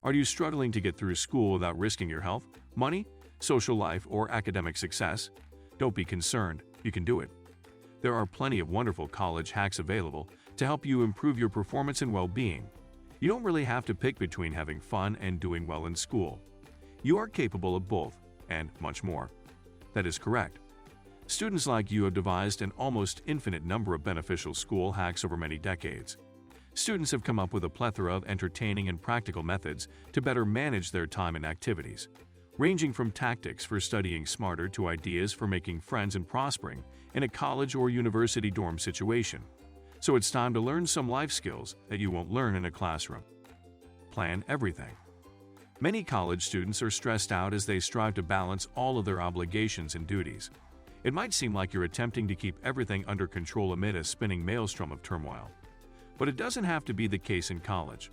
Are you struggling to get through school without risking your health, money, social life, or academic success? Don't be concerned, you can do it. There are plenty of wonderful college hacks available to help you improve your performance and well-being. You don't really have to pick between having fun and doing well in school. You are capable of both, and much more. That is correct. Students like you have devised an almost infinite number of beneficial school hacks over many decades. Students have come up with a plethora of entertaining and practical methods to better manage their time and activities, ranging from tactics for studying smarter to ideas for making friends and prospering in a college or university dorm situation. So it's time to learn some life skills that you won't learn in a classroom. Plan everything. Many college students are stressed out as they strive to balance all of their obligations and duties. It might seem like you're attempting to keep everything under control amid a spinning maelstrom of turmoil. But it doesn't have to be the case in college.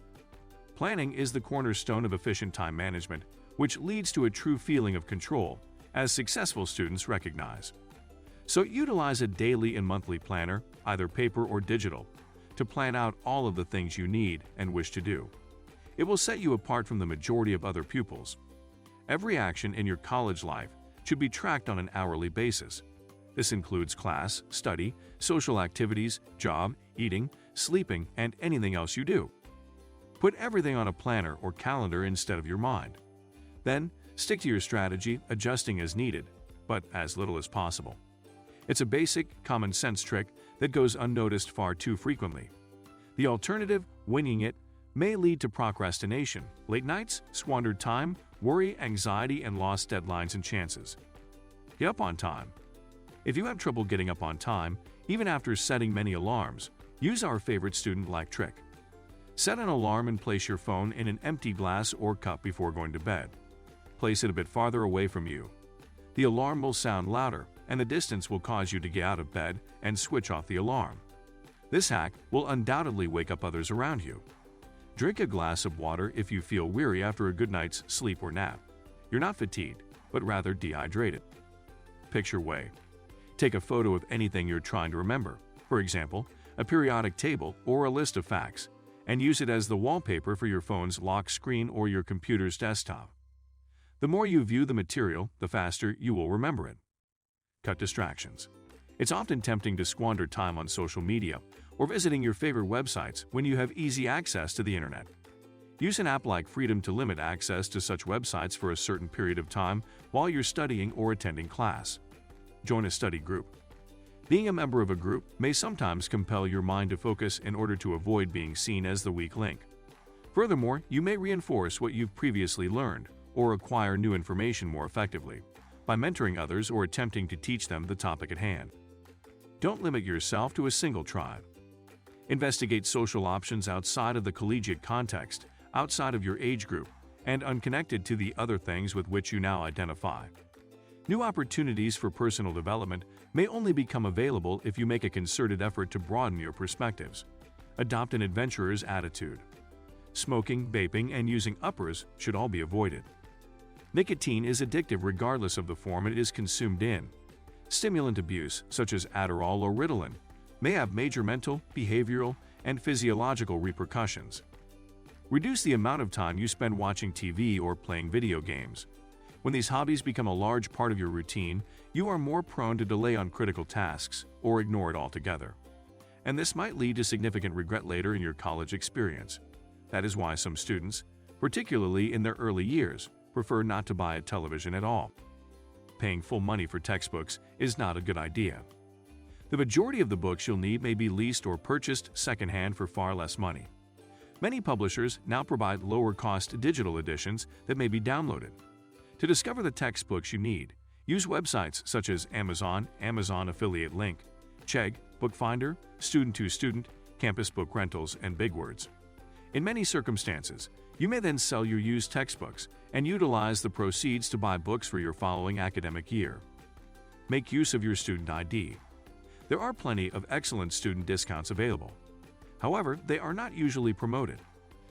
Planning is the cornerstone of efficient time management, which leads to a true feeling of control, as successful students recognize. So utilize a daily and monthly planner, either paper or digital, to plan out all of the things you need and wish to do. It will set you apart from the majority of other pupils. Every action in your college life should be tracked on an hourly basis. This includes class, study, social activities, job, eating, sleeping, and anything else you do. Put everything on a planner or calendar instead of your mind. Then, stick to your strategy, adjusting as needed, but as little as possible. It's a basic, common-sense trick that goes unnoticed far too frequently. The alternative, winging it, may lead to procrastination, late nights, squandered time, worry, anxiety, and lost deadlines and chances. Get up on time. If you have trouble getting up on time, even after setting many alarms, use our favorite student-like trick. Set an alarm and place your phone in an empty glass or cup before going to bed. Place it a bit farther away from you. The alarm will sound louder, and the distance will cause you to get out of bed and switch off the alarm. This hack will undoubtedly wake up others around you. Drink a glass of water if you feel weary after a good night's sleep or nap. You're not fatigued, but rather dehydrated. Picture way. Take a photo of anything you're trying to remember, for example, a periodic table or a list of facts, and use it as the wallpaper for your phone's lock screen or your computer's desktop. The more you view the material, the faster you will remember it. Cut distractions. It's often tempting to squander time on social media or visiting your favorite websites when you have easy access to the internet. Use an app like Freedom to limit access to such websites for a certain period of time while you're studying or attending class. Join a study group. Being a member of a group may sometimes compel your mind to focus in order to avoid being seen as the weak link. Furthermore, you may reinforce what you've previously learned or acquire new information more effectively by mentoring others or attempting to teach them the topic at hand. Don't limit yourself to a single tribe. Investigate social options outside of the collegiate context, outside of your age group, and unconnected to the other things with which you now identify. New opportunities for personal development may only become available if you make a concerted effort to broaden your perspectives. Adopt an adventurer's attitude. Smoking, vaping, and using uppers should all be avoided. Nicotine is addictive regardless of the form it is consumed in. Stimulant abuse, such as Adderall or Ritalin, may have major mental, behavioral, and physiological repercussions. Reduce the amount of time you spend watching TV or playing video games. When these hobbies become a large part of your routine, you are more prone to delay on critical tasks or ignore it altogether. And this might lead to significant regret later in your college experience. That is why some students, particularly in their early years, prefer not to buy a television at all. Paying full money for textbooks is not a good idea. The majority of the books you'll need may be leased or purchased secondhand for far less money. Many publishers now provide lower-cost digital editions that may be downloaded. To discover the textbooks you need, use websites such as Amazon, Amazon Affiliate Link, Chegg, Bookfinder, Student to Student, Campus Book Rentals, and BigWords. In many circumstances, you may then sell your used textbooks and utilize the proceeds to buy books for your following academic year. Make use of your student ID. There are plenty of excellent student discounts available. However, they are not usually promoted.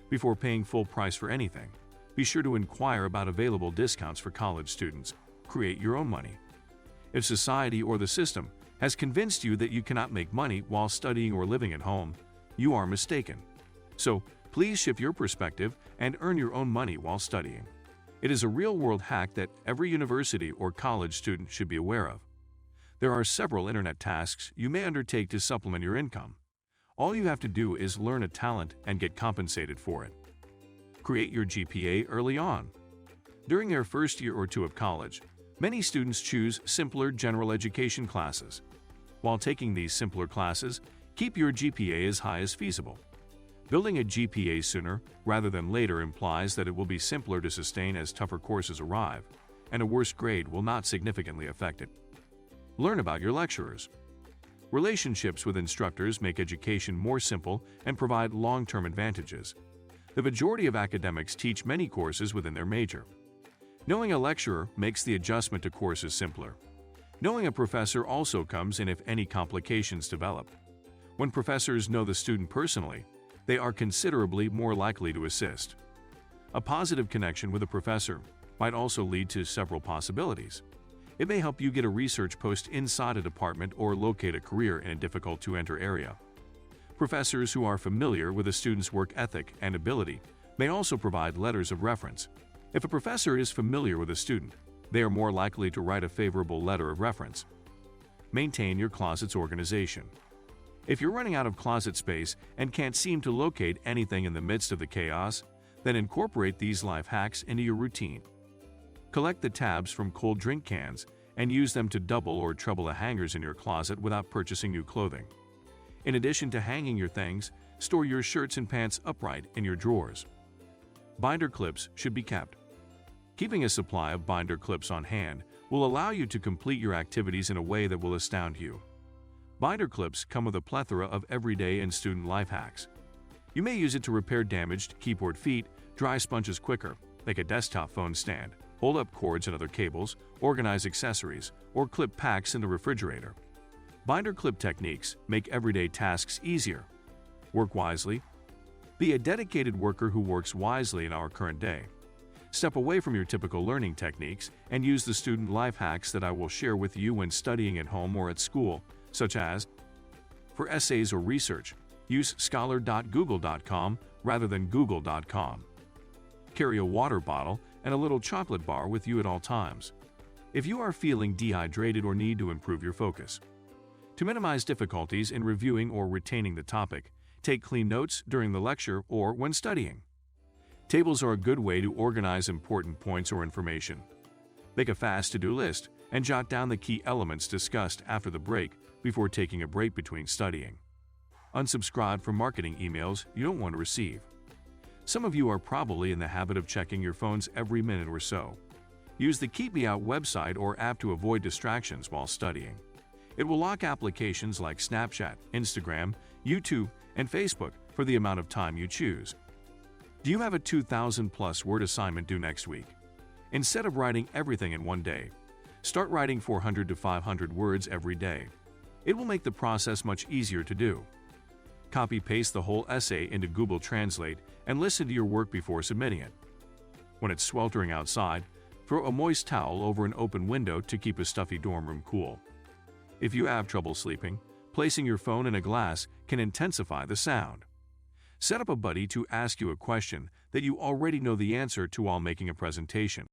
Before paying full price for anything, be sure to inquire about available discounts for college students. Create your own money. If society or the system has convinced you that you cannot make money while studying or living at home, you are mistaken. So, Please shift your perspective and earn your own money while studying. It is a real-world hack that every university or college student should be aware of. There are several internet tasks you may undertake to supplement your income. All you have to do is learn a talent and get compensated for it. Create your GPA early on. During their first year or two of college, many students choose simpler general education classes. While taking these simpler classes, keep your GPA as high as feasible. Building a GPA sooner rather than later implies that it will be simpler to sustain as tougher courses arrive, and a worse grade will not significantly affect it. Learn about your lecturers. Relationships with instructors make education more simple and provide long-term advantages. The majority of academics teach many courses within their major. Knowing a lecturer makes the adjustment to courses simpler. Knowing a professor also comes in if any complications develop. When professors know the student personally, they are considerably more likely to assist. A positive connection with a professor might also lead to several possibilities. It may help you get a research post inside a department or locate a career in a difficult-to-enter area. Professors who are familiar with a student's work ethic and ability may also provide letters of reference. If a professor is familiar with a student, they are more likely to write a favorable letter of reference. Maintain your closet's organization. If you're running out of closet space and can't seem to locate anything in the midst of the chaos, then incorporate these life hacks into your routine. Collect the tabs from cold drink cans and use them to double or treble the hangers in your closet without purchasing new clothing. In addition to hanging your things, store your shirts and pants upright in your drawers. Binder clips should be kept. Keeping a supply of binder clips on hand will allow you to complete your activities in a way that will astound you. Binder clips come with a plethora of everyday and student life hacks. You may use it to repair damaged keyboard feet, dry sponges quicker, make a desktop phone stand, hold up cords and other cables, organize accessories, or clip packs in the refrigerator. Binder clip techniques make everyday tasks easier. Work wisely. Be a dedicated worker who works wisely in our current day. Step away from your typical learning techniques and use the student life hacks that I will share with you when studying at home or at school, such as: for essays or research, use scholar.google.com rather than google.com. Carry a water bottle and a little chocolate bar with you at all times. If you are feeling dehydrated or need to improve your focus. To minimize difficulties in reviewing or retaining the topic, take clean notes during the lecture or when studying. Tables are a good way to organize important points or information. Make a fast to-do list and jot down the key elements discussed after the break before taking a break between studying. Unsubscribe from marketing emails you don't want to receive. Some of you are probably in the habit of checking your phones every minute or so. Use the Keep Me Out website or app to avoid distractions while studying. It will lock applications like Snapchat, Instagram, YouTube, and Facebook for the amount of time you choose. Do you have a 2,000+ word assignment due next week? Instead of writing everything in one day, start writing 400 to 500 words every day. It will make the process much easier to do. Copy-paste the whole essay into Google Translate and listen to your work before submitting it. When it's sweltering outside, throw a moist towel over an open window to keep a stuffy dorm room cool. If you have trouble sleeping, placing your phone in a glass can intensify the sound. Set up a buddy to ask you a question that you already know the answer to while making a presentation.